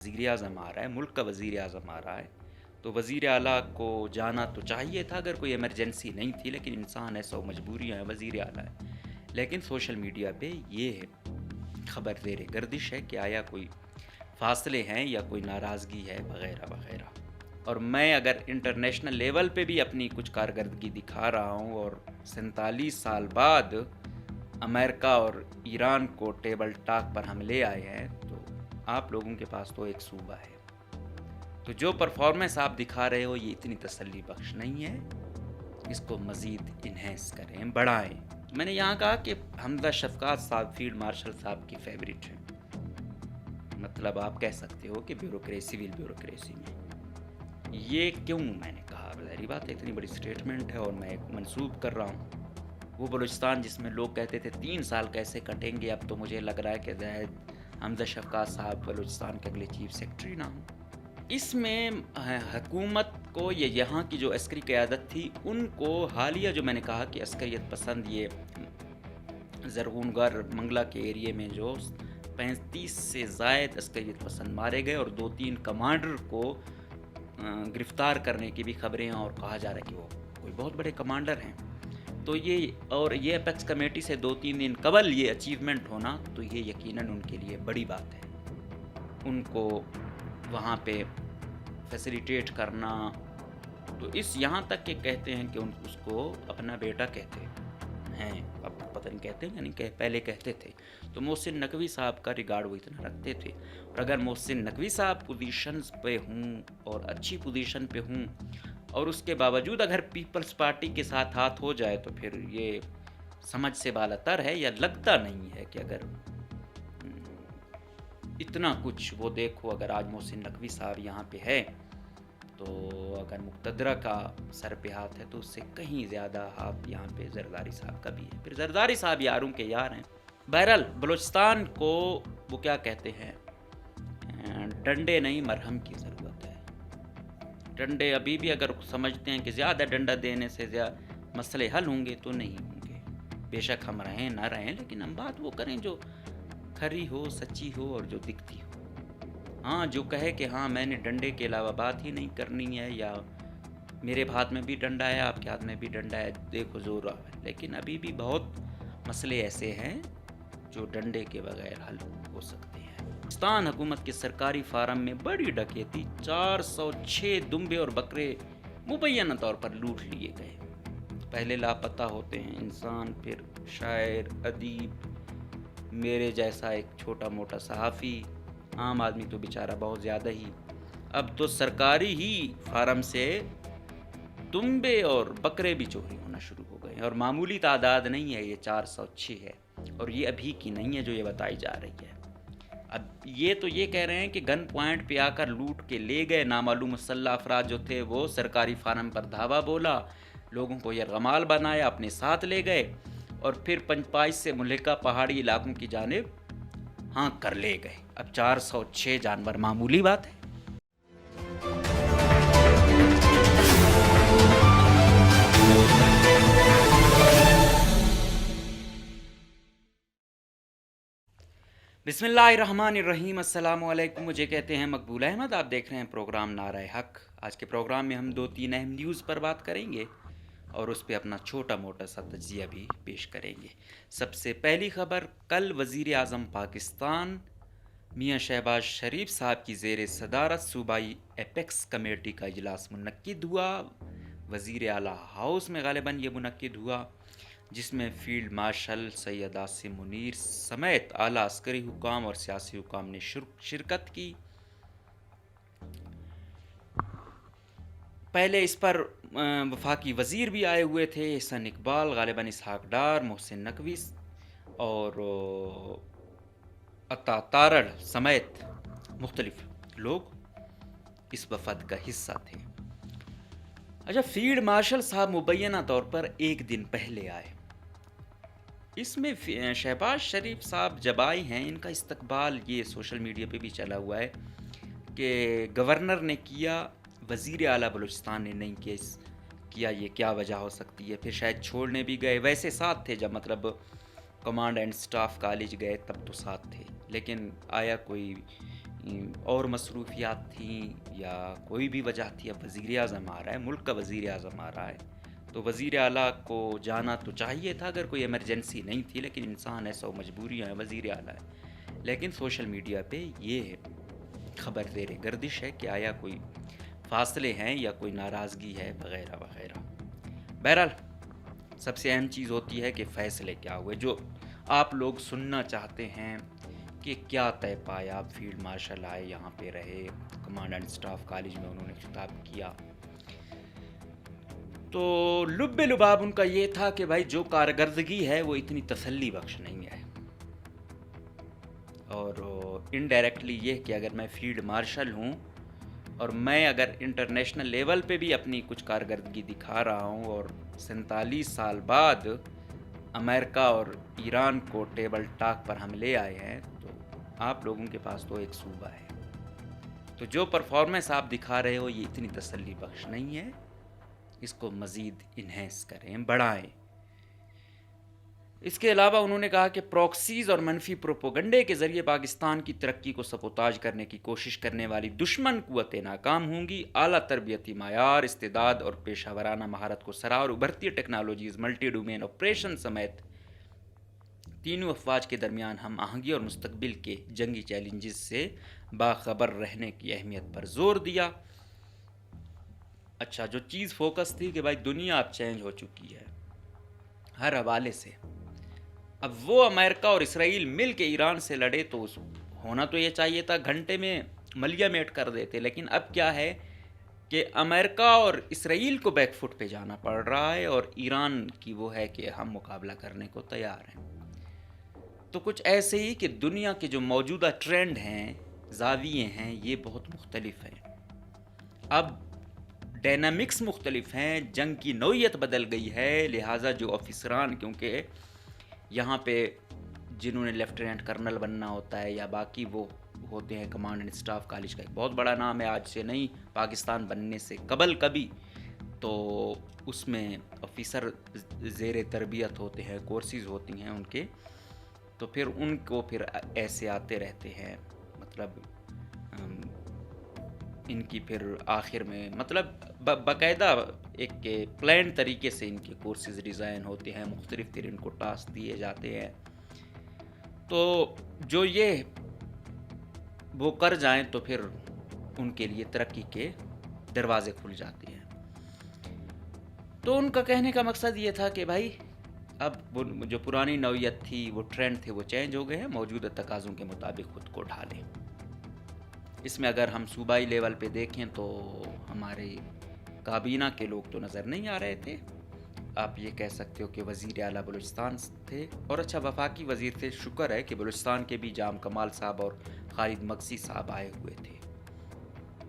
وزیر اعظم آ رہا ہے، ملک کا وزیر اعظم آ رہا ہے، تو وزیر اعلیٰ کو جانا تو چاہیے تھا اگر کوئی ایمرجنسی نہیں تھی، لیکن انسان ہے، سو مجبوریاں ہیں، وزیر اعلیٰ ہے. لیکن سوشل میڈیا پہ یہ خبر زیر گردش ہے کہ آیا کوئی فاصلے ہیں یا کوئی ناراضگی ہے وغیرہ وغیرہ. اور میں اگر انٹرنیشنل لیول پہ بھی اپنی کچھ کارکردگی دکھا رہا ہوں اور 47 سال بعد امریکہ اور ایران کو ٹیبل ٹاک پر ہم لے آئے ہیں، تو آپ لوگوں کے پاس تو ایک صوبہ ہے. تو جو پرفارمنس آپ دکھا رہے ہو یہ اتنی تسلی بخش نہیں ہے، اس کو مزید انہینس کریں، بڑھائیں. میں نے یہاں کہا کہ حمزہ شفقات صاحب فیلڈ مارشل صاحب کی فیوریٹ ہیں. مطلب آپ کہہ سکتے ہو کہ بیوروکریسی سول بیوروکریسی میں یہ کیوں. میں نے کہا ظاہری بات ہے اتنی بڑی سٹیٹمنٹ ہے اور میں ایک منسوب کر رہا ہوں. وہ بلوچستان جس میں لوگ کہتے تھے 3 سال کیسے کٹیں گے، اب تو مجھے لگ رہا ہے کہ زاہد حمزہ شفقات صاحب بلوچستان کے اگلے چیف سیکرٹری نہ ہوں. اس میں حکومت کو یا یہاں کی جو عسکری قیادت تھی ان کو حالیہ جو میں نے کہا کہ عسکریت پسند، یہ زرغون گر منگلہ کے ایریے میں جو 35 سے زائد عسکریت پسند مارے گئے اور 2-3 کمانڈر کو گرفتار کرنے کی بھی خبریں ہیں، اور کہا جا رہا ہے کہ وہ کوئی بہت بڑے کمانڈر ہیں. تو یہ اپیکس کمیٹی سے 2-3 دن قبل یہ اچیومنٹ ہونا، تو یہ یقیناً ان کے لیے بڑی بات ہے. ان کو وہاں پہ فیسیلیٹیٹ کرنا، تو اس یہاں تک کہ کہتے ہیں کہ اس کو اپنا بیٹا کہتے ہیں. اب پتہ نہیں کہتے ہیں یعنی کہ پہلے کہتے تھے. تو محسن نقوی صاحب کا ریگارڈ وہ اتنا رکھتے تھے. اور اگر محسن نقوی صاحب پوزیشنز پہ ہوں اور اچھی پوزیشن پہ ہوں، اور اس کے باوجود اگر پیپلز پارٹی کے ساتھ ہاتھ ہو جائے، تو پھر یہ سمجھ سے بالاتر ہے. یا لگتا نہیں ہے کہ اگر اتنا کچھ وہ دیکھو، اگر آج محسن نقوی صاحب یہاں پہ ہے تو اگر مقتدرہ کا سر پہ ہاتھ ہے تو اس سے کہیں زیادہ ہاتھ یہاں پہ زرداری صاحب کا بھی ہے. پھر زرداری صاحب یاروں کے یار ہیں. بہرحال بلوچستان کو وہ کیا کہتے ہیں، ڈنڈے نہیں مرہم کی ضرورت ہے. ڈنڈے ابھی بھی اگر سمجھتے ہیں کہ زیادہ ڈنڈا دینے سے مسئلے حل ہوں گے تو نہیں ہوں گے. بے شک ہم رہیں نہ رہیں، لیکن ہم بات وہ کریں جو کھری ہو، سچی ہو اور جو دکھتی ہو. ہاں جو کہے کہ ہاں میں نے ڈنڈے کے علاوہ بات ہی نہیں کرنی ہے، یا میرے ہاتھ میں بھی ڈنڈا ہے، آپ کے ہاتھ میں بھی ڈنڈا ہے، دیکھو زور ہے. لیکن ابھی بھی بہت مسئلے ایسے ہیں جو ڈنڈے کے بغیر حل ہو سکتے ہیں. پاکستان حکومت کے سرکاری فارم میں بڑی ڈکیتی، 406 دمبے اور بکرے مبینہ طور پر لوٹ لیے گئے. پہلے لاپتہ ہوتے ہیں انسان، پھر شاعر، ادیب، میرے جیسا ایک چھوٹا موٹا صحافی، عام آدمی تو بیچارہ بہت زیادہ ہی. اب تو سرکاری ہی فارم سے دمبے اور بکرے بھی چوری ہونا شروع ہو گئے. اور معمولی تعداد نہیں ہے، یہ 406 ہے، اور یہ ابھی کی نہیں ہے جو یہ بتائی جا رہی ہے. اب یہ تو یہ کہہ رہے ہیں کہ گن پوائنٹ پہ آ کر لوٹ کے لے گئے. نامعلوم مسلح افراد جو تھے وہ سرکاری فارم پر دھاوا بولا، لوگوں کو یرغمال بنایا، اپنے ساتھ لے گئے، اور پھر پنجپائش سے ملحقہ پہاڑی علاقوں کی جانب ہاں کر لے گئے. اب 406 جانور معمولی بات ہے. بسم اللہ الرحمن الرحیم. السلام علیکم. مجھے کہتے ہیں مقبول احمد. آپ دیکھ رہے ہیں پروگرام نعرہ حق. آج کے پروگرام میں ہم 2-3 اہم نیوز پر بات کریں گے اور اس پہ اپنا چھوٹا موٹا سا تجزیہ بھی پیش کریں گے. سب سے پہلی خبر، کل وزیر اعظم پاکستان میاں شہباز شریف صاحب کی زیر صدارت صوبائی اپیکس کمیٹی کا اجلاس منعقد ہوا. وزیر اعلیٰ ہاؤس میں غالباً یہ منعقد ہوا، جس میں فیلڈ مارشل سید عاصم منیر سمیت اعلیٰ عسکری حکام اور سیاسی حکام نے شرکت کی. پہلے اس پر وفاقی وزیر بھی آئے ہوئے تھے، احسن اقبال، غالباً اسحاق ڈار، محسن نقوی اور عطا تارڑ سمیت مختلف لوگ اس وفد کا حصہ تھے. اچھا، فیلڈ مارشل صاحب مبینہ طور پر ایک دن پہلے آئے. اس میں شہباز شریف صاحب جب آئے ہیں، ان کا استقبال یہ سوشل میڈیا پہ بھی چلا ہوا ہے کہ گورنر نے کیا، وزیر اعلیٰ بلوچستان نے نہیں کیا. یہ کیا وجہ ہو سکتی ہے؟ پھر شاید چھوڑنے بھی گئے. ویسے ساتھ تھے، جب مطلب کمانڈ اینڈ سٹاف کالج گئے تب تو ساتھ تھے، لیکن آیا کوئی اور مصروفیات تھیں یا کوئی بھی وجہ تھی، اب وزیر اعظم آ رہا ہے، ملک کا وزیر اعظم آ رہا ہے، تو وزیر اعلیٰ کو جانا تو چاہیے تھا اگر کوئی ایمرجنسی نہیں تھی، لیکن انسان ہے، سو مجبوریاں ہیں، وزیر اعلیٰ ہے۔ لیکن سوشل میڈیا پہ یہ خبر زیر گردش ہے کہ آیا کوئی فاصلے ہیں یا کوئی ناراضگی ہے وغیرہ وغیرہ۔ بہرحال سب سے اہم چیز ہوتی ہے کہ فیصلے کیا ہوئے، جو آپ لوگ سننا چاہتے ہیں کہ کیا طے پایا۔ اب فیلڈ مارشل آئے، یہاں پہ رہے، کمانڈ اینڈ اسٹاف کالج میں انہوں نے خطاب کیا، تو لب لباب ان کا یہ تھا کہ بھائی جو کارکردگی ہے وہ اتنی تسلی بخش نہیں ہے، اور انڈائریکٹلی یہ کہ اگر میں فیلڈ مارشل ہوں اور میں اگر انٹرنیشنل لیول پہ بھی اپنی کچھ کارکردگی دکھا رہا ہوں اور 47 سال بعد امریکہ اور ایران کو ٹیبل ٹاک پر ہم لے آئے ہیں، تو آپ لوگوں کے پاس تو ایک صوبہ ہے، تو جو پرفارمنس آپ دکھا رہے ہو یہ اتنی تسلی بخش نہیں ہے، اس کو مزید انہینس کریں، بڑھائیں۔ اس کے علاوہ انہوں نے کہا کہ پروکسیز اور منفی پروپوگنڈے کے ذریعے پاکستان کی ترقی کو سبوتاژ کرنے کی کوشش کرنے والی دشمن قوتیں ناکام ہوں گی۔ اعلیٰ تربیتی معیار، استعداد اور پیشہ ورانہ مہارت کو سراہ اور ابھرتی ٹیکنالوجیز، ملٹی ڈومین آپریشن سمیت تینوں افواج کے درمیان ہم آہنگی اور مستقبل کے جنگی چیلنجز سے باخبر رہنے کی اہمیت پر زور دیا۔ اچھا، جو چیز فوکس تھی کہ بھائی دنیا اب چینج ہو چکی ہے ہر حوالے سے، اب وہ امریکہ اور اسرائیل مل کے ایران سے لڑے تو ہونا تو یہ چاہیے تھا گھنٹے میں ملیا میٹ کر دیتے، لیکن اب کیا ہے کہ امریکہ اور اسرائیل کو بیک فٹ پہ جانا پڑ رہا ہے، اور ایران کی وہ ہے کہ ہم مقابلہ کرنے کو تیار ہیں۔ تو کچھ ایسے ہی کہ دنیا کے جو موجودہ ٹرینڈ ہیں، زاویے ہیں، یہ بہت مختلف ہیں، اب ڈائنامکس مختلف ہیں، جنگ کی نوعیت بدل گئی ہے، لہٰذا جو افسران، کیونکہ یہاں پہ جنہوں نے لیفٹیننٹ کرنل بننا ہوتا ہے یا باقی وہ ہوتے ہیں، کمانڈ اینڈ اسٹاف کالج کا ایک بہت بڑا نام ہے، آج سے نہیں، پاکستان بننے سے قبل کبھی، تو اس میں افسر زیر تربیت ہوتے ہیں، کورسز ہوتی ہیں ان کے، تو پھر ان کو پھر ایسے آتے رہتے ہیں، مطلب ان کی پھر آخر میں مطلب باقاعدہ ایک پلان طریقے سے ان کے کورسز ڈیزائن ہوتے ہیں، مختلف پھر ان کو ٹاسک دیے جاتے ہیں، تو جو یہ وہ کر جائیں تو پھر ان کے لیے ترقی کے دروازے کھل جاتے ہیں۔ تو ان کا کہنے کا مقصد یہ تھا کہ بھائی اب جو پرانی نوعیت تھی، وہ ٹرینڈ تھے، وہ چینج ہو گئے ہیں، موجودہ تقاضوں کے مطابق خود کو ڈھالیں۔ اس میں اگر ہم صوبائی لیول پہ دیکھیں تو ہمارے کابینہ کے لوگ تو نظر نہیں آ رہے تھے، آپ یہ کہہ سکتے ہو کہ وزیر اعلیٰ بلوچستان تھے، اور اچھا وفاقی وزیر تھے، شکر ہے کہ بلوچستان کے بھی جام کمال صاحب اور خالد مگسی صاحب آئے ہوئے تھے،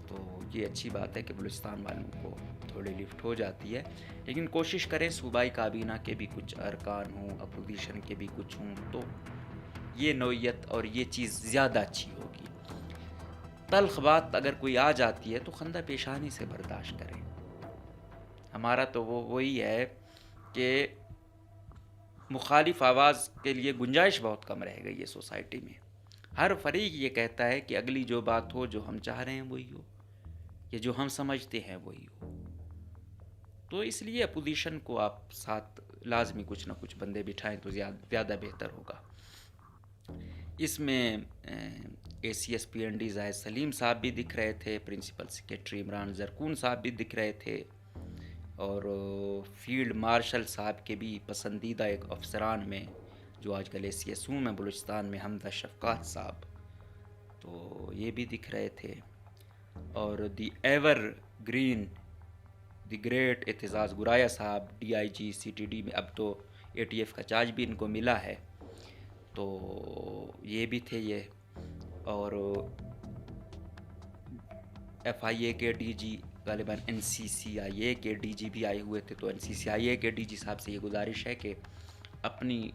تو یہ اچھی بات ہے کہ بلوچستان والوں کو تھوڑی لفٹ ہو جاتی ہے، لیکن کوشش کریں صوبائی کابینہ کے بھی کچھ ارکان ہوں، اپوزیشن کے بھی کچھ ہوں، تو یہ نوعیت اور یہ چیز زیادہ اچھی ہوگی۔ تلخ بات اگر کوئی آ جاتی ہے تو خندہ پیشانی سے برداشت کریں، ہمارا تو وہی ہے کہ مخالف آواز کے لیے گنجائش بہت کم رہ گئی ہے سوسائٹی میں، ہر فریق یہ کہتا ہے کہ اگلی جو بات ہو، جو ہم چاہ رہے ہیں وہی ہو، یا جو ہم سمجھتے ہیں وہی ہو، تو اس لیے اپوزیشن کو آپ ساتھ لازمی کچھ نہ کچھ بندے بٹھائیں تو زیادہ بہتر ہوگا۔ اس میں A C S P N D Zahid Saleem صاحب بھی دکھ رہے تھے، پرنسپل سیکریٹری عمران زرکون صاحب بھی دکھ رہے تھے، اور فیلڈ مارشل صاحب کے بھی پسندیدہ ایک افسران میں جو آج کل اے سی ایس میں بلوچستان میں، حمزہ شفقات صاحب، تو یہ بھی دکھ رہے تھے، اور the evergreen, the great Aitzaz گرایا صاحب، D I G C T D میں، اب تو اے ٹی ایف کا چارج بھی ان کو ملا ہے، تو یہ بھی تھے یہ، اور ایف آئی اے کے ڈی جی، غالباً این سی سی آئی اے کے ڈی جی بھی آئے ہوئے تھے، تو این سی سی آئی اے کے ڈی جی صاحب سے یہ گزارش ہے کہ اپنی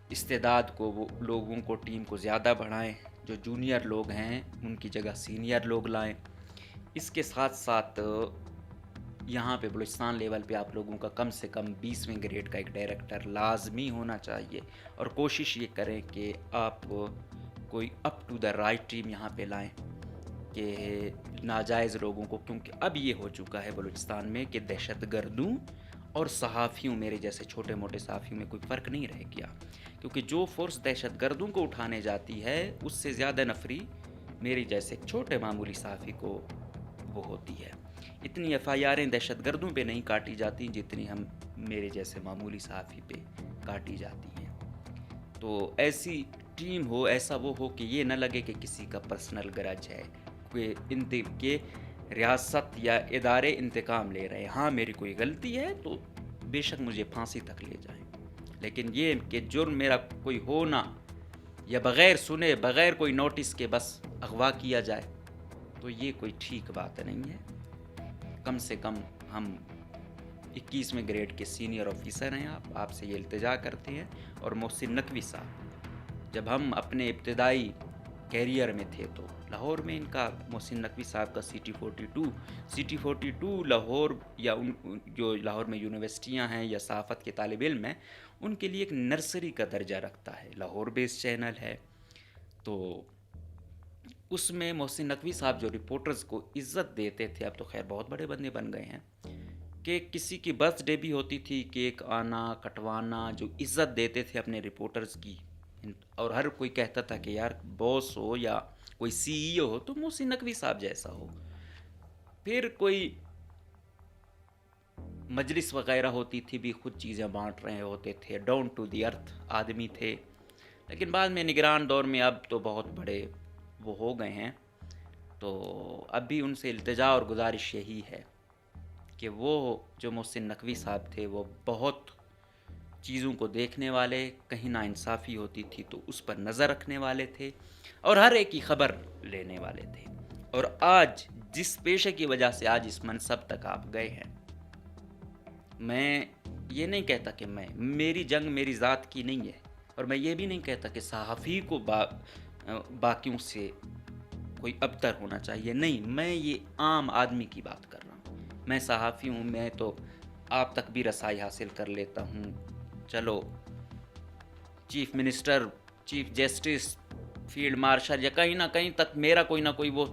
استعداد کو، وہ لوگوں کو، ٹیم کو زیادہ بڑھائیں، جو جونیئر لوگ ہیں ان کی جگہ سینئر لوگ لائیں، اس کے ساتھ ساتھ یہاں پہ بلوچستان لیول پہ آپ لوگوں کا کم سے کم 20ویں گریڈ کا ایک ڈائریکٹر لازمی ہونا چاہیے، اور کوشش یہ کریں کہ آپ کوئی up to the right team یہاں پہ لائیں، کہ ناجائز لوگوں کو، کیونکہ اب یہ ہو چکا ہے بلوچستان میں کہ دہشت گردوں اور صحافیوں، میرے جیسے چھوٹے موٹے صحافیوں میں کوئی فرق نہیں رہ گیا، کیونکہ جو فورس دہشت گردوں کو اٹھانے جاتی ہے اس سے زیادہ نفری میرے جیسے ایک چھوٹے معمولی صحافی کو وہ ہوتی ہے۔ اتنی ایف آئی آریں دہشت گردوں پہ نہیں کاٹی جاتی جتنی ہم میرے جیسے معمولی صحافی پہ کاٹی جاتی ہیں۔ تو ایسی ٹیم ہو، ایسا وہ ہو کہ یہ نہ لگے کہ کسی کا پرسنل گرج ہے، کہ ریاست یا ادارے انتقام لے رہے ہیں۔ ہاں میری کوئی غلطی ہے تو بے شک مجھے پھانسی تک لے جائیں، لیکن یہ کہ جرم میرا کوئی ہو نہ، یا بغیر سنے بغیر کوئی نوٹس کے بس اغوا کیا جائے، تو یہ کوئی ٹھیک بات نہیں ہے۔ کم سے کم ہم 21ویں گریڈ کے سینئر آفیسر ہیں، آپ سے یہ التجا کرتے ہیں۔ اور محسن نقوی صاحب، جب ہم اپنے ابتدائی کیریئر میں تھے تو لاہور میں ان کا، محسن نقوی صاحب کا CT42 لاہور، یا جو لاہور میں یونیورسٹیاں ہیں یا صحافت کے طالب علم ہیں، ان کے لیے ایک نرسری کا درجہ رکھتا ہے، لاہور بیس چینل ہے۔ تو اس میں محسن نقوی صاحب جو رپورٹرز کو عزت دیتے تھے، اب تو خیر بہت بڑے بندے بن گئے ہیں، کہ کسی کی برتھ ڈے بھی ہوتی تھی، کیک آنا کٹوانا، جو عزت دیتے تھے اپنے رپورٹرز کی، اور ہر کوئی کہتا تھا کہ یار باس ہو یا کوئی CEO ہو تو محسن نقوی صاحب جیسا ہو۔ پھر کوئی مجلس وغیرہ ہوتی تھی بھی خود چیزیں بانٹ رہے ہوتے تھے، ڈاؤن ٹو دی ارتھ آدمی تھے۔ لیکن بعد میں نگران دور میں اب تو بہت بڑے وہ ہو گئے ہیں، تو اب بھی ان سے التجا اور گزارش یہی ہے کہ وہ جو محسن نقوی صاحب تھے وہ بہت چیزوں کو دیکھنے والے، کہیں نا انصافی ہوتی تھی تو اس پر نظر رکھنے والے تھے، اور ہر ایک کی خبر لینے والے تھے۔ اور آج جس پیشے کی وجہ سے آج اس منصب تک آپ گئے ہیں، میں یہ نہیں کہتا کہ میری جنگ میری ذات کی نہیں ہے، اور میں یہ بھی نہیں کہتا کہ صحافی کو باقیوں سے کوئی ابتر ہونا چاہیے، نہیں، میں یہ عام آدمی کی بات کر رہا ہوں۔ میں صحافی ہوں، میں تو آپ تک بھی رسائی حاصل کر لیتا ہوں، چلو chief minister, chief justice, field marshal یا کہیں نہ کہیں تک میرا کوئی نہ کوئی وہ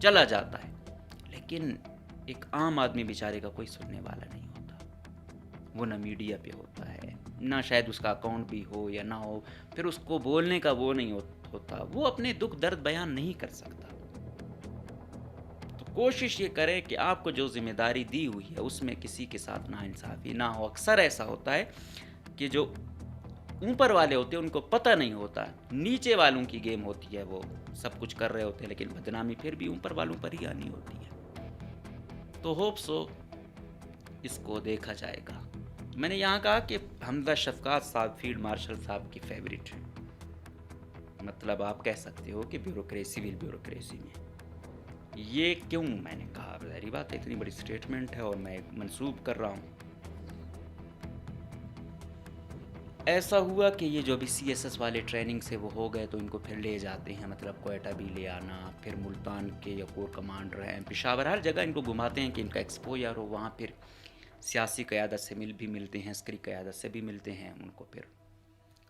چلا جاتا ہے، لیکن ایک عام آدمی بیچارے کا کوئی سننے والا نہیں ہوتا، وہ نہ میڈیا پہ ہوتا ہے، نہ شاید اس کا اکاؤنٹ بھی ہو یا نہ ہو، پھر اس کو بولنے کا وہ نہیں ہوتا، وہ اپنے دکھ درد بیان نہیں کر سکتا۔ تو کوشش یہ کرے کہ آپ کو جو ذمہ داری دی ہوئی ہے اس میں کسی کے ساتھ ناانصافی نہ ہو۔ اکثر ایسا ہوتا ہے کہ جو اوپر والے ہوتے ہیں ان کو پتہ نہیں ہوتا، نیچے والوں کی گیم ہوتی ہے، وہ سب کچھ کر رہے ہوتے ہیں، لیکن بدنامی پھر بھی اوپر والوں پر ہی آنی ہوتی ہے۔ تو ہوپ سو اس کو دیکھا جائے گا۔ میں نے یہاں کہا کہ حمزہ شفقات صاحب فیلڈ مارشل صاحب کی فیوریٹ ہیں، مطلب آپ کہہ سکتے ہو کہ سول بیوروکریسی میں یہ کیوں، میں نے کہا ظاہری بات ہے، اتنی بڑی سٹیٹمنٹ ہے اور میں منسوب کر رہا ہوں۔ ایسا ہوا کہ یہ جو بھی CSS والے ٹریننگ سے وہ ہو گئے تو ان کو پھر لے جاتے ہیں، مطلب کوئٹہ بھی لے آنا، پھر ملتان کے یا کور کمانڈر ہیں، پشاور، ہر جگہ ان کو گھماتے ہیں کہ ان کا ایکسپوجر ہو، وہاں پھر سیاسی قیادت سے بھی ملتے ہیں، عسکری قیادت سے بھی ملتے ہیں، ان کو پھر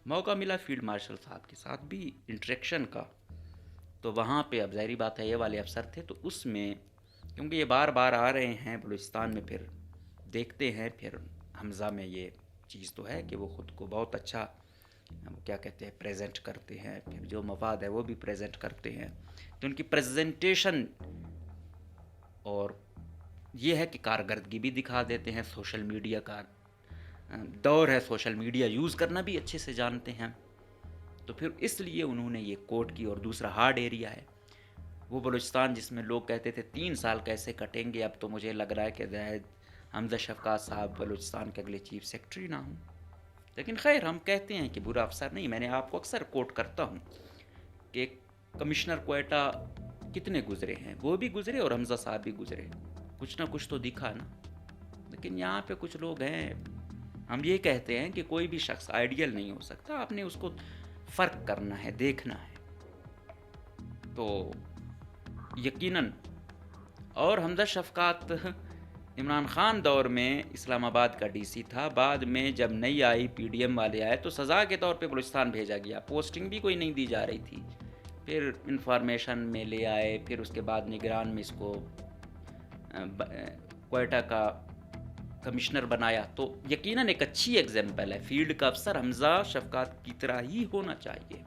موقع ملا فیلڈ مارشل صاحب کے ساتھ بھی انٹریکشن کا، تو وہاں پہ اب ظاہری بات ہے یہ والے افسر تھے، تو اس میں کیونکہ یہ بار بار آ رہے ہیں بلوچستان میں، پھر دیکھتے ہیں، پھر حمزہ میں یہ چیز تو ہے کہ وہ خود کو بہت اچھا کیا کہتے ہیں پریزنٹ کرتے ہیں، پھر جو مفاد ہے وہ بھی پریزنٹ کرتے ہیں، تو ان کی پریزنٹیشن اور یہ ہے کہ کارکردگی بھی دکھا دیتے ہیں۔ سوشل میڈیا کا دور ہے، سوشل میڈیا یوز کرنا بھی اچھے سے جانتے ہیں، تو پھر اس لیے انہوں نے یہ کوٹ کی۔ اور دوسرا ہارڈ ایریا ہے وہ بلوچستان، جس میں لوگ کہتے تھے 3 سال کیسے کٹیں گے، اب تو مجھے لگ رہا ہے کہ حمزہ شفقات صاحب بلوچستان کے اگلے چیف سیکرٹری نہ ہوں، لیکن خیر ہم کہتے ہیں کہ برا افسر نہیں۔ میں نے آپ کو اکثر کوٹ کرتا ہوں کہ کمشنر کوئٹہ کتنے گزرے ہیں، وہ بھی گزرے اور حمزہ صاحب بھی گزرے، کچھ نہ کچھ تو دکھا نا۔ لیکن یہاں پہ کچھ لوگ ہیں، ہم یہ کہتے ہیں کہ کوئی بھی شخص آئیڈیل نہیں ہو سکتا، آپ نے اس کو فرق کرنا ہے، دیکھنا ہے، تو یقیناً۔ اور حمزہ شفقات عمران خان دور میں اسلام آباد کا DC تھا، بعد میں جب PDM والے آئے تو سزا کے طور پہ بلوچستان بھیجا گیا، پوسٹنگ بھی کوئی نہیں دی جا رہی تھی، پھر انفارمیشن میں لے آئے، پھر اس کے بعد نگران میں اس کو کوئٹہ کا کمشنر بنایا. تو یقیناً ایک اچھی ایگزامپل ہے. فیلڈ کا افسر حمزہ شفقات کی طرح ہی ہونا چاہیے،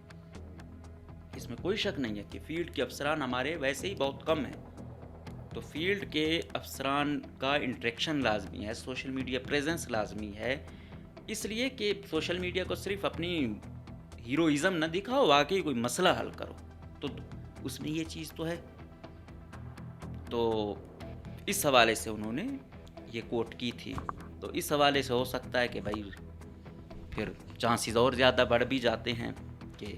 اس میں کوئی شک نہیں ہے کہ فیلڈ کے افسران ہمارے ویسے ہی بہت کم ہیں. تو فیلڈ کے افسران کا انٹریکشن لازمی ہے، سوشل میڈیا پریزنس لازمی ہے، اس لیے کہ سوشل میڈیا کو صرف اپنی ہیروئزم نہ دکھاؤ، واقعی کوئی مسئلہ حل کرو. تو اس میں یہ چیز تو ہے. تو اس حوالے سے انہوں نے یہ کوٹ کی تھی. تو اس حوالے سے ہو سکتا ہے کہ بھائی پھر چانسز اور زیادہ بڑھ بھی جاتے ہیں کہ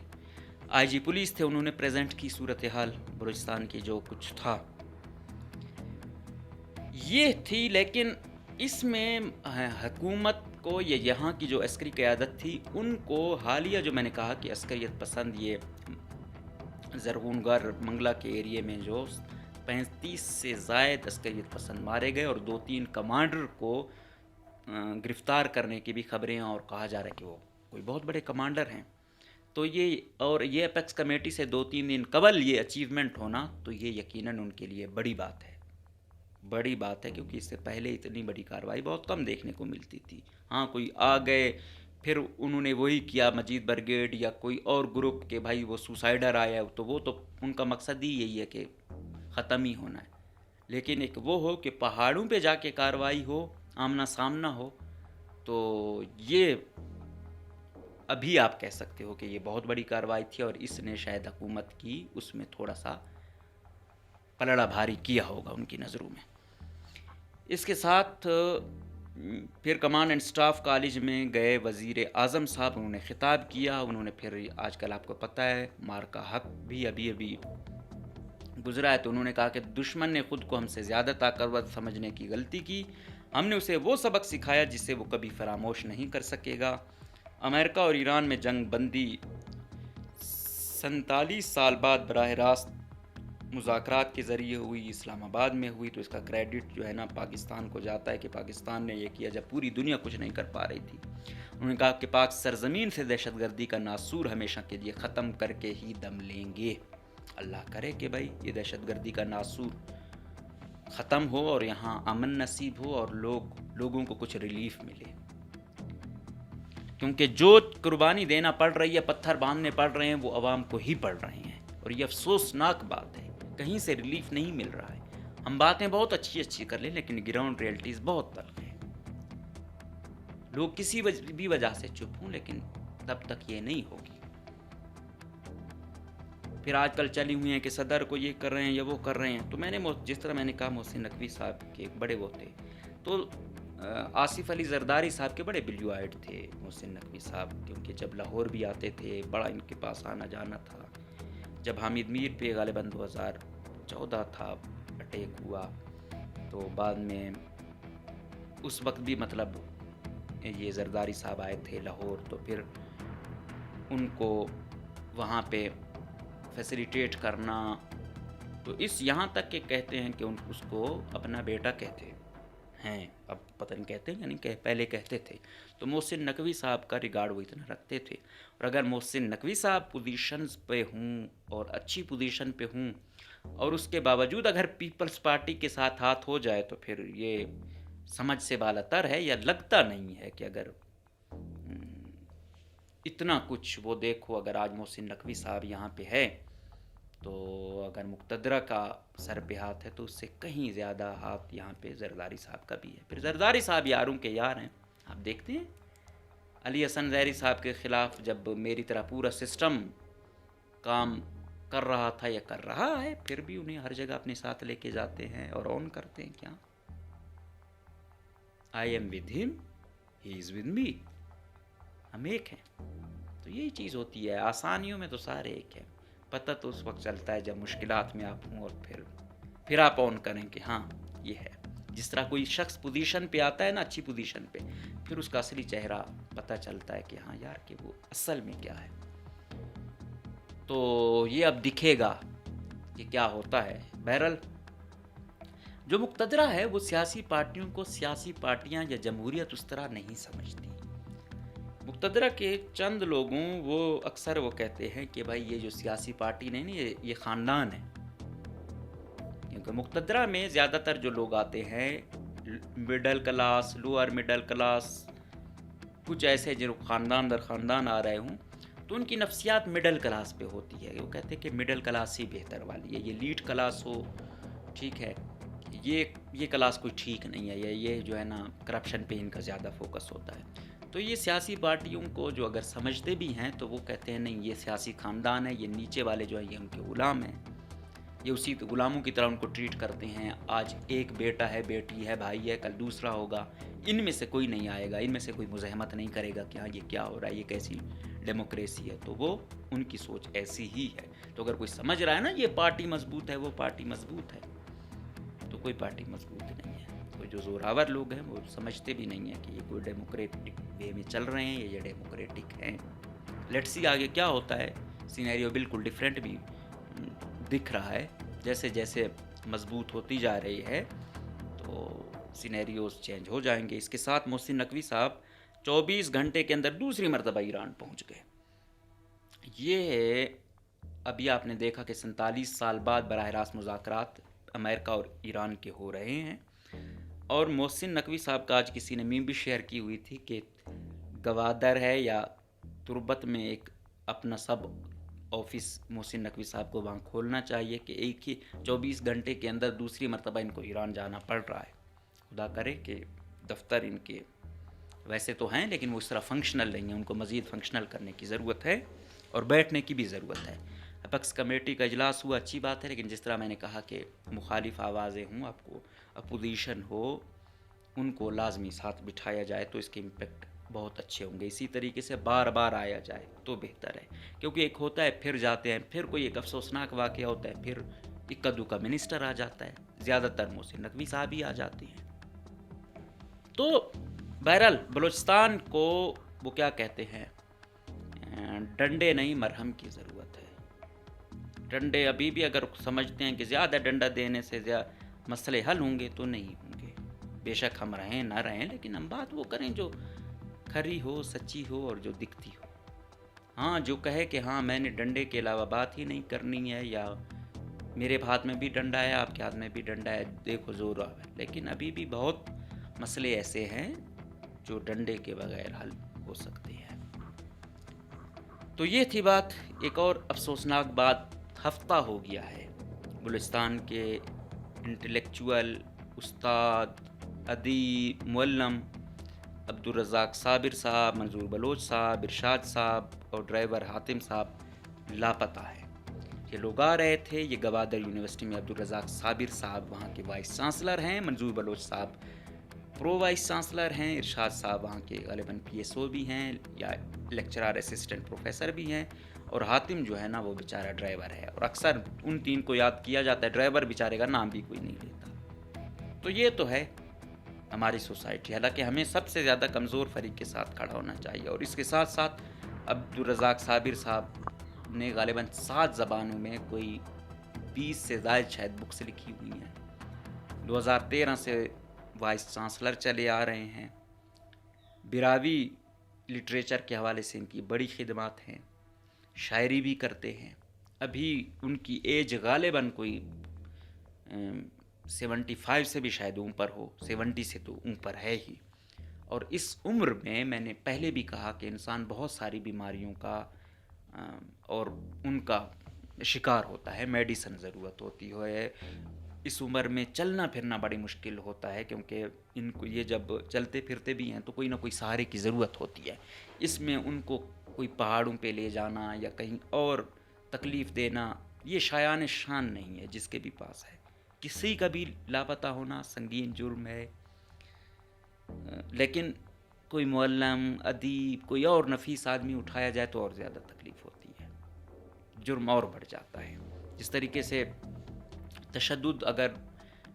آئی جی پولیس تھے، انہوں نے پریزنٹ کی صورتحال بلوچستان کی جو کچھ تھا یہ تھی. لیکن اس میں حکومت کو یا یہاں کی جو عسکری قیادت تھی ان کو حالیہ جو میں نے کہا کہ عسکریت پسند، یہ زرغون گر منگلہ کے ایریے میں جو 35 سے زائد عسکریت پسند مارے گئے اور 2-3 کمانڈر کو گرفتار کرنے کی بھی خبریں ہیں، اور کہا جا رہا ہے کہ وہ کوئی بہت بڑے کمانڈر ہیں. تو یہ اپیکس کمیٹی سے 2-3 دن قبل یہ اچیومنٹ ہونا، تو یہ یقیناً ان کے لیے بڑی بات ہے. بڑی بات ہے کیونکہ اس سے پہلے اتنی بڑی کارروائی بہت کم دیکھنے کو ملتی تھی. ہاں کوئی آ گئے پھر انہوں نے وہی کیا، مجید برگیڈ یا کوئی اور گروپ کہ بھائی وہ سوسائڈر آیا، تو وہ تو ان کا مقصد ہی یہی ہے کہ ختم ہی ہونا ہے. لیکن ایک وہ ہو کہ پہاڑوں پہ جا کے کارروائی ہو، آمنا سامنا ہو، تو یہ ابھی آپ کہہ سکتے ہو کہ یہ بہت بڑی کارروائی تھی، اور اس نے شاید حکومت کی اس میں تھوڑا سا پلڑا بھاری کیا ہوگا ان کی نظروں میں. اس کے ساتھ پھر کمانڈ اینڈ سٹاف کالج میں گئے وزیر اعظم صاحب، انہوں نے خطاب کیا. انہوں نے پھر آج کل آپ کو پتہ ہے مار کا حق بھی ابھی گزرا ہے، تو انہوں نے کہا کہ دشمن نے خود کو ہم سے زیادہ طاقتور سمجھنے کی غلطی کی. ہم نے اسے وہ سبق سکھایا جسے وہ کبھی فراموش نہیں کر سکے گا. امریکہ اور ایران میں جنگ بندی 47 سال بعد براہ راست مذاکرات کے ذریعے ہوئی، اسلام آباد میں ہوئی. تو اس کا کریڈٹ جو ہے نا پاکستان کو جاتا ہے کہ پاکستان نے یہ کیا جب پوری دنیا کچھ نہیں کر پا رہی تھی. انہوں نے کہا کہ پاک سرزمین سے دہشت گردی کا ناسور ہمیشہ کے لیے ختم کر کے ہی دم لیں گے. اللہ کرے کہ بھائی یہ دہشت گردی کا ناسور ختم ہو اور یہاں امن نصیب ہو اور لوگوں کو کچھ ریلیف ملے. کیونکہ جو قربانی دینا پڑ رہی ہے، پتھر باندھنے پڑ رہے ہیں، وہ عوام کو ہی پڑ رہے ہیں، اور یہ افسوسناک بات ہے. کہیں سے ریلیف نہیں مل رہا ہے. ہم باتیں بہت اچھی کر لیں لیکن گراؤنڈ ریئلٹیز بہت تلخ ہیں. لوگ کسی بھی وجہ سے چپ ہوں، لیکن تب تک یہ نہیں ہوگی. پھر آج کل چلی ہوئی ہیں کہ صدر کو یہ کر رہے ہیں یا وہ کر رہے ہیں. تو میں نے جس طرح میں نے کہا محسن نقوی صاحب کے بڑے وہ تھے، تو آصف علی زرداری صاحب کے بڑے بلیوائڈ تھے محسن نقوی صاحب، کیونکہ جب لاہور بھی آتے تھے بڑا ان کے پاس آنا جانا تھا. جب حامد میر پہ غالباً 2014 تھا اٹیک ہوا، تو بعد میں اس وقت بھی مطلب یہ زرداری صاحب آئے تھے لاہور، تو پھر ان کو وہاں پہ فیسیلیٹیٹ کرنا. تو اس یہاں تک کہ کہتے ہیں کہ اس کو اپنا بیٹا کہتے ہیں، اب پتہ نہیں کہتے ہیں یا نہیں کہ پہلے کہتے تھے. تو محسن نقوی صاحب کا ریگارڈ وہ اتنا رکھتے تھے. اور اگر محسن نقوی صاحب پوزیشنز پہ ہوں اور اچھی پوزیشن پہ ہوں، اور اس کے باوجود اگر پیپلز پارٹی کے ساتھ ہاتھ ہو جائے، تو پھر یہ سمجھ سے بالاتر ہے. یا لگتا نہیں ہے کہ اگر اتنا کچھ وہ دیکھو، اگر آج محسن نقوی صاحب یہاں پہ ہے، تو اگر مقتدرہ کا سر پہ ہاتھ ہے تو اس سے کہیں زیادہ ہاتھ یہاں پہ زرداری صاحب کا بھی ہے. پھر زرداری صاحب یاروں کے یار ہیں. آپ دیکھتے ہیں علی حسن ظاہری صاحب کے خلاف جب میری طرح پورا سسٹم کام کر رہا تھا یا کر رہا ہے، پھر بھی انہیں ہر جگہ اپنے ساتھ لے کے جاتے ہیں اور آن کرتے ہیں. کیا I am with him, he is with me. ہم ایک ہیں. تو یہی چیز ہوتی ہے. آسانیوں میں تو سارے ایک ہیں. پتہ تو اس وقت چلتا ہے جب مشکلات میں آپ ہوں، اور پھر آپ آن کریں کہ ہاں یہ ہے. جس طرح کوئی شخص پوزیشن پہ آتا ہے نا، اچھی پوزیشن پہ، پھر اس کا اصلی چہرہ پتہ چلتا ہے کہ ہاں یار کہ وہ اصل میں کیا ہے. تو یہ اب دکھے گا کہ کیا ہوتا ہے. بہرحال جو مقتدرہ ہے وہ سیاسی پارٹیوں کو سیاسی پارٹیاں یا جمہوریت اس طرح نہیں سمجھتی. مقتدرہ کے چند لوگوں وہ اکثر وہ کہتے ہیں کہ بھائی یہ جو سیاسی پارٹی نہیں یہ خاندان ہے، کیونکہ مقتدرہ میں زیادہ تر جو لوگ آتے ہیں middle class, lower middle class, کچھ ایسے جو خاندان در خاندان آ رہے ہوں، تو ان کی نفسیات مڈل کلاس پہ ہوتی ہے. وہ کہتے ہیں کہ مڈل کلاس ہی بہتر والی ہے، یہ لیڈ کلاس ہو ٹھیک ہے، یہ کلاس کوئی ٹھیک نہیں ہے، یہ جو ہے نا کرپشن پہ ان کا زیادہ فوکس ہوتا ہے. تو یہ سیاسی پارٹیوں کو جو اگر سمجھتے بھی ہیں تو وہ کہتے ہیں نہیں یہ سیاسی خاندان ہے، یہ نیچے والے جو ہیں یہ ان کے غلام ہیں، یہ اسی غلاموں کی طرح ان کو ٹریٹ کرتے ہیں. آج ایک بیٹا ہے، بیٹی ہے، بھائی ہے، کل دوسرا ہوگا، ان میں سے کوئی نہیں آئے گا، ان میں سے کوئی مزاحمت نہیں کرے گا کہ ہاں یہ کیا ہو رہا ہے، یہ کیسی ڈیموکریسی ہے. تو وہ ان کی سوچ ایسی ہی ہے. تو اگر کوئی سمجھ رہا ہے نا یہ پارٹی مضبوط ہے، وہ پارٹی مضبوط ہے، تو کوئی پارٹی مضبوط نہیں ہے. کوئی جو زوراور لوگ ہیں وہ سمجھتے بھی نہیں ہیں کہ یہ کوئی ڈیموکریٹک وے میں چل رہے ہیں، یہ ڈیموکریٹک ہیں. لیٹس سی آگے کیا ہوتا ہے. سینیریو بالکل ڈیفرنٹ بھی دکھ رہا ہے، جیسے جیسے مضبوط ہوتی جا رہی ہے تو سینیریوز چینج ہو جائیں گے. اس کے ساتھ محسن نقوی صاحب 24 گھنٹے کے اندر دوسری مرتبہ ایران پہنچ گئے. یہ ابھی آپ نے دیکھا کہ 47 سال بعد براہ راست مذاکرات امریکہ اور ایران کے ہو رہے ہیں. اور محسن نقوی صاحب کا آج کسی نے میم بھی شیئر کی ہوئی تھی کہ گوادر ہے یا تربت میں ایک اپنا سب آفس محسن نقوی صاحب کو وہاں کھولنا چاہیے کہ ایک ہی 24 گھنٹے کے اندر دوسری مرتبہ ان کو ایران جانا پڑ رہا ہے. خدا کرے کہ دفتر ان کے ویسے تو ہیں لیکن وہ اس طرح فنکشنل نہیں ہیں، ان کو مزید فنکشنل کرنے کی ضرورت ہے اور بیٹھنے کی بھی ضرورت ہے. اپیکس کمیٹی کا اجلاس ہوا، اچھی بات ہے، لیکن جس طرح میں نے کہا کہ مخالف آوازیں ہوں، آپ کو اپوزیشن ہو، ان کو لازمی ساتھ بٹھایا جائے تو اس کے امپیکٹ بہت اچھے ہوں گے. اسی طریقے سے بار بار آیا جائے تو بہتر ہے، کیونکہ ایک ہوتا ہے پھر جاتے ہیں، پھر کوئی ایک افسوسناک واقعہ ہوتا ہے، پھر اکا دکا منسٹر آ جاتا ہے، زیادہ تر محسن نقوی صاحب ہی آ جاتے ہیں. تو بہرحال بلوچستان کو وہ کیا کہتے ہیں، ڈنڈے نہیں مرہم کی ضرورت ہے. ڈنڈے ابھی بھی اگر سمجھتے ہیں کہ زیادہ ڈنڈا دینے سے مسئلے حل ہوں گے تو نہیں ہوں گے. بے شک ہم رہیں نہ رہیں، لیکن ہم بات وہ کریں جو کھری ہو، سچی ہو اور جو دکھتی ہو. ہاں جو کہے کہ ہاں میں نے ڈنڈے کے علاوہ بات ہی نہیں کرنی ہے، یا میرے ہاتھ میں بھی ڈنڈا ہے، آپ کے ہاتھ میں بھی ڈنڈا ہے، دیکھو زور آ ہے، لیکن ابھی بھی بہت مسئلے ایسے ہیں جو ڈنڈے کے بغیر حل ہو سکتے ہیں. تو یہ تھی بات. ایک اور افسوسناک بات، ہفتہ ہو گیا ہے بلوچستان کے انٹلیکچوئل، استاد، ادیب، معلم عبدالرزاق صابر صاحب، منظور بلوچ صاحب، ارشاد صاحب اور ڈرائیور حاتم صاحب لاپتہ ہیں. یہ لوگ آ رہے تھے. یہ گوادر یونیورسٹی میں عبدالرزاق صابر صاحب وہاں کے وائس چانسلر ہیں، منظور بلوچ صاحب پرو وائس چانسلر ہیں، ارشاد صاحب وہاں کے غالباً پی ایس او بھی ہیں یا لیکچرار اسسٹنٹ پروفیسر بھی ہیں، اور حاتم جو ہے نا وہ بیچارہ ڈرائیور ہے. اور اکثر ان تین کو یاد کیا جاتا ہے، ڈرائیور بیچارے کا نام بھی کوئی نہیں لیتا. تو یہ تو ہے ہماری سوسائٹی. حالانکہ ہمیں سب سے زیادہ کمزور فریق کے ساتھ کھڑا ہونا چاہیے. اور اس کے ساتھ ساتھ عبدالرزاق صابر صاحب نے غالباً 7 زبانوں میں کوئی 20 سے زائد شاید بکس لکھی ہوئی ہیں. 2013 سے وائس چانسلر چلے آ رہے ہیں. براوی لٹریچر کے حوالے سے ان کی بڑی خدمات ہیں، شاعری بھی کرتے ہیں. ابھی ان کی ایج غالباً کوئی 75 سے بھی شاید اوپر ہو، 70 سے تو اوپر ہے ہی. اور اس عمر میں نے پہلے بھی کہا کہ انسان بہت ساری بیماریوں کا اور ان کا شکار ہوتا ہے، میڈیسن ضرورت ہوتی ہے. اس عمر میں چلنا پھرنا بڑی مشکل ہوتا ہے، کیونکہ ان کو یہ جب چلتے پھرتے بھی ہیں تو کوئی نہ کوئی سہارے کی ضرورت ہوتی ہے. اس میں ان کو کوئی پہاڑوں پہ لے جانا یا کہیں اور تکلیف دینا یہ شایان شان نہیں ہے. جس کے بھی پاس ہے، کسی کا بھی لاپتہ ہونا سنگین جرم ہے. لیکن کوئی معلم، ادیب، کوئی اور نفیس آدمی اٹھایا جائے تو اور زیادہ تکلیف ہوتی ہے، جرم اور بڑھ جاتا ہے. جس طریقے سے تشدد اگر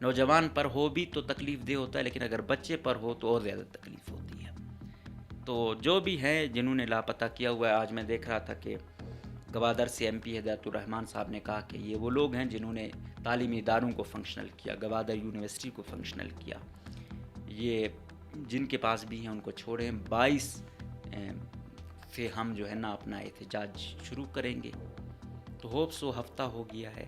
نوجوان پر ہو بھی تو تکلیف دہ ہوتا ہے، لیکن اگر بچے پر ہو تو اور زیادہ تکلیف ہوتی ہے. تو جو بھی ہے جنہوں نے لاپتہ کیا ہوا ہے، آج میں دیکھ رہا تھا کہ گوادر سے ایم پی ہدایت الرحمان صاحب نے کہا کہ یہ وہ لوگ ہیں جنہوں نے تعلیمی اداروں کو فنکشنل کیا، گوادر یونیورسٹی کو فنکشنل کیا. یہ جن کے پاس بھی ہیں ان کو چھوڑیں. 22 سے ہم جو ہے نا اپنا احتجاج شروع کریں گے. تو ہوپ سو ہفتہ ہو گیا ہے,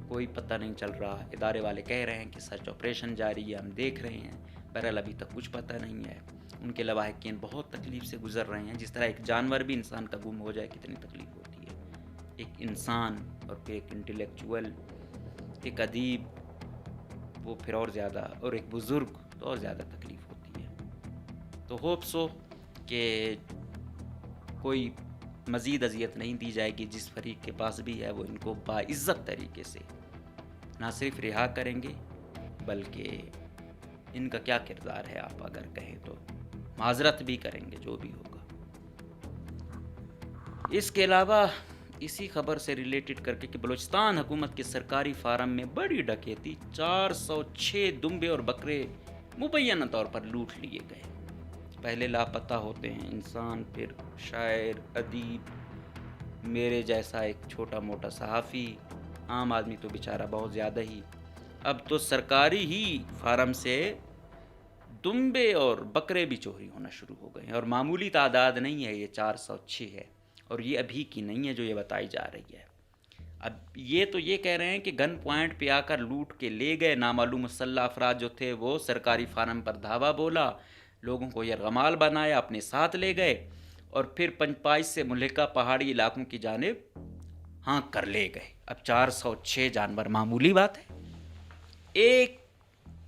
کوئی پتہ نہیں چل رہا. ادارے والے کہہ رہے ہیں کہ سرچ آپریشن جاری ہے, ہم دیکھ رہے ہیں, بہرحال ابھی تک کچھ پتہ نہیں ہے. ان کے لواحقین بہت تکلیف سے گزر رہے ہیں. جس طرح ایک جانور بھی انسان کا گم ہو جائے کتنی تکلیف ہوتی ہے, ایک انسان اور پھر ایک انٹلیکچوئل, ایک ادیب, وہ پھر اور زیادہ, اور ایک بزرگ تو اور زیادہ تکلیف ہوتی ہے. تو ہوپ سو کہ کوئی مزید اذیت نہیں دی جائے گی. جس فریق کے پاس بھی ہے وہ ان کو باعزت طریقے سے نہ صرف رہا کریں گے, بلکہ ان کا کیا کردار ہے آپ اگر کہیں تو معذرت بھی کریں گے جو بھی ہوگا. اس کے علاوہ اسی خبر سے ریلیٹڈ کر کے کہ بلوچستان حکومت کے سرکاری فارم میں بڑی ڈکیتی, 406 دمبے اور بکرے مبینہ طور پر لوٹ لیے گئے. پہلے لاپتہ ہوتے ہیں انسان, پھر شاعر, ادیب, میرے جیسا ایک چھوٹا موٹا صحافی, عام آدمی تو بیچارہ بہت زیادہ ہی. اب تو سرکاری ہی فارم سے دمبے اور بکرے بھی چوری ہونا شروع ہو گئے ہیں. اور معمولی تعداد نہیں ہے, یہ 406 ہے, اور یہ ابھی کی نہیں ہے جو یہ بتائی جا رہی ہے. اب یہ تو یہ کہہ رہے ہیں کہ گن پوائنٹ پہ آ کر لوٹ کے لے گئے. نامعلوم مسلح افراد جو تھے وہ سرکاری فارم پر دھاوا بولا, لوگوں کو یرغمال بنایا, اپنے ساتھ لے گئے, اور پھر پنجپائش سے ملحقہ پہاڑی علاقوں کی جانب ہانک کر لے گئے. اب 406 جانور معمولی بات ہے؟ ایک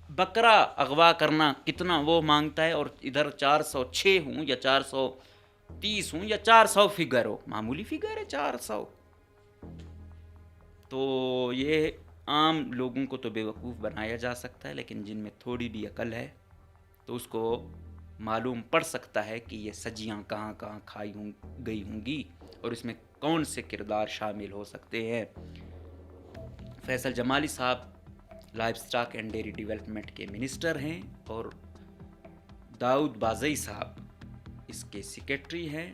بکرا اغوا کرنا کتنا وہ مانگتا ہے, اور ادھر 406 ہوں یا 430 ہوں یا 400 فگر ہو, معمولی فگر ہے 400. تو یہ عام لوگوں کو تو بیوقوف بنایا جا سکتا ہے, لیکن جن میں تھوڑی بھی عقل ہے تو اس کو معلوم پڑ سکتا ہے کہ یہ سجیاں کہاں کہاں کھائی گئی ہوں گی, اور اس میں کون سے کردار شامل ہو سکتے ہیں. فیصل جمالی صاحب life stock and dairy development کے منسٹر ہیں, اور داؤد بازئی صاحب اس کے سیکرٹری ہیں.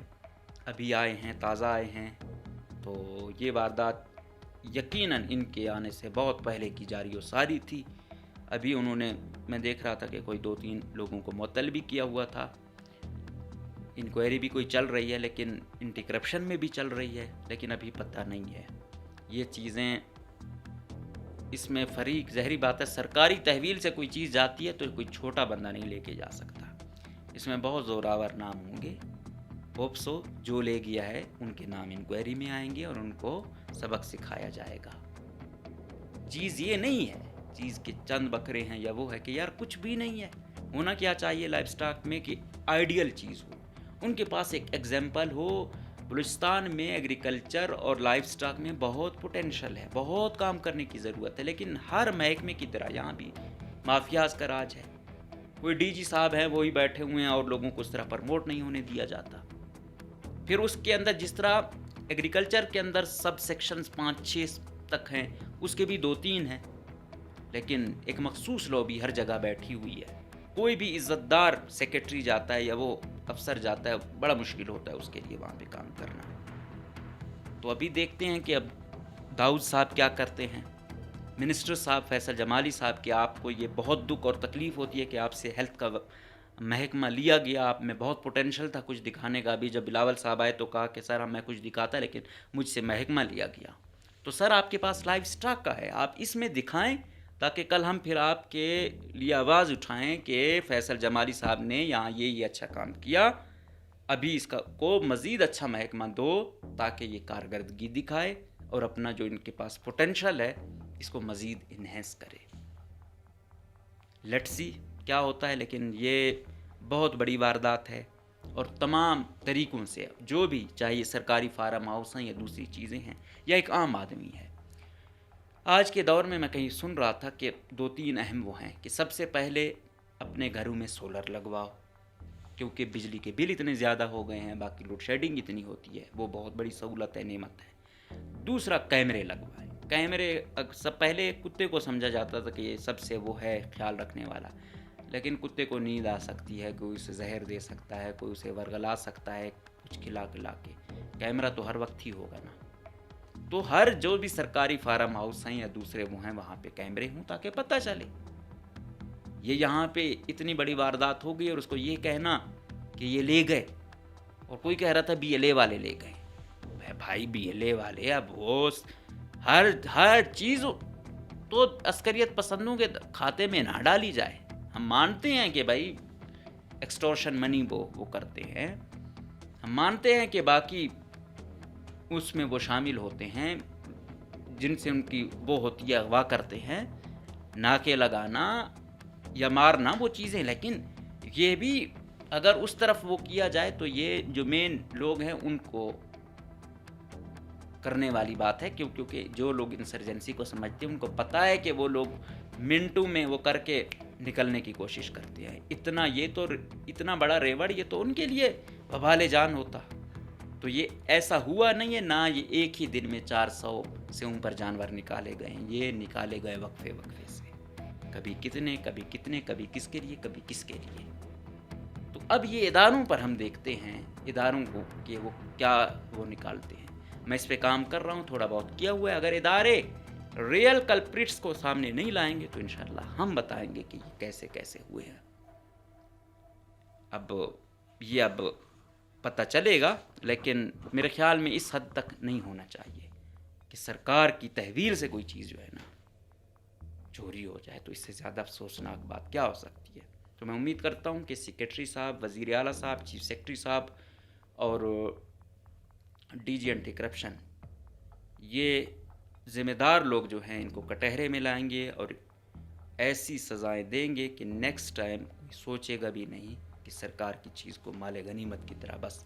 ابھی آئے ہیں, تازہ آئے ہیں. تو یہ واردات یقیناً ان کے آنے سے بہت پہلے کی جاری و ساری تھی. ابھی انہوں نے, میں دیکھ رہا تھا کہ کوئی 2-3 لوگوں کو معطل بھی کیا ہوا تھا. انکوائری بھی کوئی چل رہی ہے, لیکن اینٹی کرپشن میں بھی چل رہی ہے, لیکن ابھی پتہ نہیں ہے یہ چیزیں. اس میں فریق, ظاہری بات ہے سرکاری تحویل سے کوئی چیز جاتی ہے تو کوئی چھوٹا بندہ نہیں لے کے جا سکتا. اس میں بہت زوراور نام ہوں گے. ہوپ سو جو لے گیا ہے ان کے نام انکوائری میں آئیں گے اور ان کو سبق سکھایا جائے گا. چیز یہ نہیں ہے چیز کہ چند بکرے ہیں یا وہ ہے کہ یار کچھ بھی نہیں ہے. ہونا کیا چاہیے لائف سٹاک میں کہ آئیڈیل چیز ہو, ان کے پاس ایک ایگزامپل ہو. بلوچستان میں ایگریکلچر اور لائف سٹاک میں بہت پوٹینشل ہے, بہت کام کرنے کی ضرورت ہے, لیکن ہر محکمے کی طرح یہاں بھی مافیاز کا راج ہے. کوئی ڈی جی صاحب ہیں وہی بیٹھے ہوئے ہیں اور لوگوں کو اس طرح پرموٹ نہیں ہونے دیا جاتا. پھر اس کے اندر جس طرح ایگریکلچر کے اندر سب سیکشنز 5-6 تک ہیں, اس کے بھی 2-3 ہیں, لیکن ایک مخصوص لوبی ہر جگہ بیٹھی ہوئی ہے. کوئی بھی عزت دار سیکرٹری جاتا ہے یا وہ افسر جاتا ہے, بڑا مشکل ہوتا ہے اس کے لیے وہاں پہ کام کرنا. تو ابھی دیکھتے ہیں کہ اب داؤد صاحب کیا کرتے ہیں. منسٹر صاحب فیصل جمالی صاحب کہ آپ کو یہ بہت دکھ اور تکلیف ہوتی ہے کہ آپ سے ہیلتھ کا محکمہ لیا گیا, آپ میں بہت پوٹینشل تھا کچھ دکھانے کا. ابھی جب بلاول صاحب آئے تو کہا کہ سر میں کچھ دکھاتا, لیکن مجھ سے محکمہ لیا گیا. تو سر آپ کے پاس لائف سٹاک کا ہے, آپ اس میں دکھائیں تاکہ کل ہم پھر آپ کے لیے آواز اٹھائیں کہ فیصل جمالی صاحب نے یہاں یہ اچھا کام کیا, ابھی اس کو مزید اچھا محکمہ دو تاکہ یہ کارکردگی دکھائے اور اپنا جو ان کے پاس پوٹینشل ہے اس کو مزید انہینس کرے. لیٹس سی کیا ہوتا ہے, لیکن یہ بہت بڑی واردات ہے اور تمام طریقوں سے جو بھی چاہیے سرکاری فارم ہاؤس ہیں یا دوسری چیزیں ہیں یا ایک عام آدمی ہے. آج کے دور میں کہیں سن رہا تھا کہ 2-3 اہم وہ ہیں کہ سب سے پہلے اپنے گھروں میں سولر لگواؤ, کیونکہ بجلی کے بل اتنے زیادہ ہو گئے ہیں, باقی لوڈ شیڈنگ اتنی ہوتی ہے, وہ بہت بڑی سہولت ہے, نعمت ہے. دوسرا کیمرے لگوائیں. کیمرے سب پہلے کتے کو سمجھا جاتا تھا کہ یہ سب سے وہ ہے خیال رکھنے والا, لیکن کتے کو نیند آ سکتی ہے, کوئی اسے زہر دے سکتا ہے, کوئی اسے ورگلا سکتا ہے کچھ کھلا کے. کیمرہ تو ہر وقت ہی ہوگا نا. تو ہر جو بھی سرکاری فارم ہاؤس ہیں یا دوسرے وہ ہیں وہاں پہ کیمرے ہوں تاکہ پتہ چلے. یہ یہاں پہ اتنی بڑی واردات ہو گئی اور اس کو یہ کہنا کہ یہ لے گئے, اور کوئی کہہ رہا تھا BLA والے لے گئے. بھائی BLA والے اب وہ ہر چیز تو عسکریت پسندوں کے کھاتے میں نہ ڈالی جائے. ہم مانتے ہیں کہ بھائی ایکسٹورشن منی وہ کرتے ہیں, ہم مانتے ہیں کہ باقی اس میں وہ شامل ہوتے ہیں جن سے ان کی وہ ہوتی ہے, اغوا کرتے ہیں, ناکے لگانا یا مارنا وہ چیزیں. لیکن یہ بھی اگر اس طرف وہ کیا جائے تو یہ جو مین لوگ ہیں ان کو کرنے والی بات ہے, کیونکہ جو لوگ انسرجنسی کو سمجھتے ہیں ان کو پتہ ہے کہ وہ لوگ منٹوں میں وہ کر کے نکلنے کی کوشش کرتے ہیں. اتنا بڑا ریوڑ یہ تو ان کے لیے وبال جان ہوتا. تو یہ ایسا ہوا نہیں ہے, نہ یہ ایک ہی دن میں 400 سے اوپر جانور نکالے گئے ہیں. یہ نکالے گئے وقفے سے, کبھی کتنے کبھی کس کے لیے, کبھی کس کے لیے. تو اب یہ اداروں پر ہم دیکھتے ہیں اداروں کو کہ وہ کیا وہ نکالتے ہیں. میں اس پہ کام کر رہا ہوں, تھوڑا بہت کیا ہوا ہے. اگر ادارے ریئل کلپریٹس کو سامنے نہیں لائیں گے تو انشاءاللہ ہم بتائیں گے کہ یہ کیسے ہوئے ہیں. اب پتہ چلے گا, لیکن میرے خیال میں اس حد تک نہیں ہونا چاہیے کہ سرکار کی تحویل سے کوئی چیز جو ہے نا چوری ہو جائے. تو اس سے زیادہ افسوسناک بات کیا ہو سکتی ہے. تو میں امید کرتا ہوں کہ سیکریٹری صاحب, وزیر اعلیٰ صاحب, چیف سیکریٹری صاحب اور DG اینٹی کرپشن یہ ذمہ دار لوگ جو ہیں ان کو کٹہرے میں لائیں گے اور ایسی سزائیں دیں گے کہ نیکسٹ ٹائم کوئی سوچے گا بھی نہیں کہ سرکار کی چیز کو مال غنیمت کی طرح بس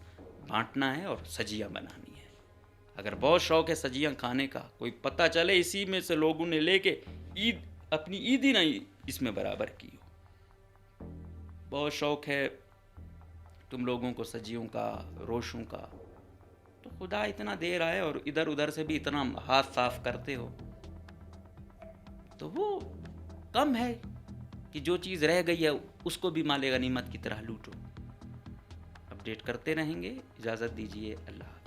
بانٹنا ہے اور سجیاں بنانی ہے. اگر بہت شوق ہے سجیاں کھانے کا, کوئی پتہ چلے اسی میں سے لوگوں نے لے کے اپنی عید ہی نہیں اس میں برابر کی ہو. بہت شوق ہے تم لوگوں کو سجیوں کا, روشوں کا, تو خدا اتنا دے رہا ہے اور ادھر ادھر سے بھی اتنا ہاتھ صاف کرتے ہو, تو وہ کم ہے کہ جو چیز رہ گئی ہے اس کو بھی مال غنیمت کی طرح لوٹو. اپڈیٹ کرتے رہیں گے. اجازت دیجیے, اللہ حافظ.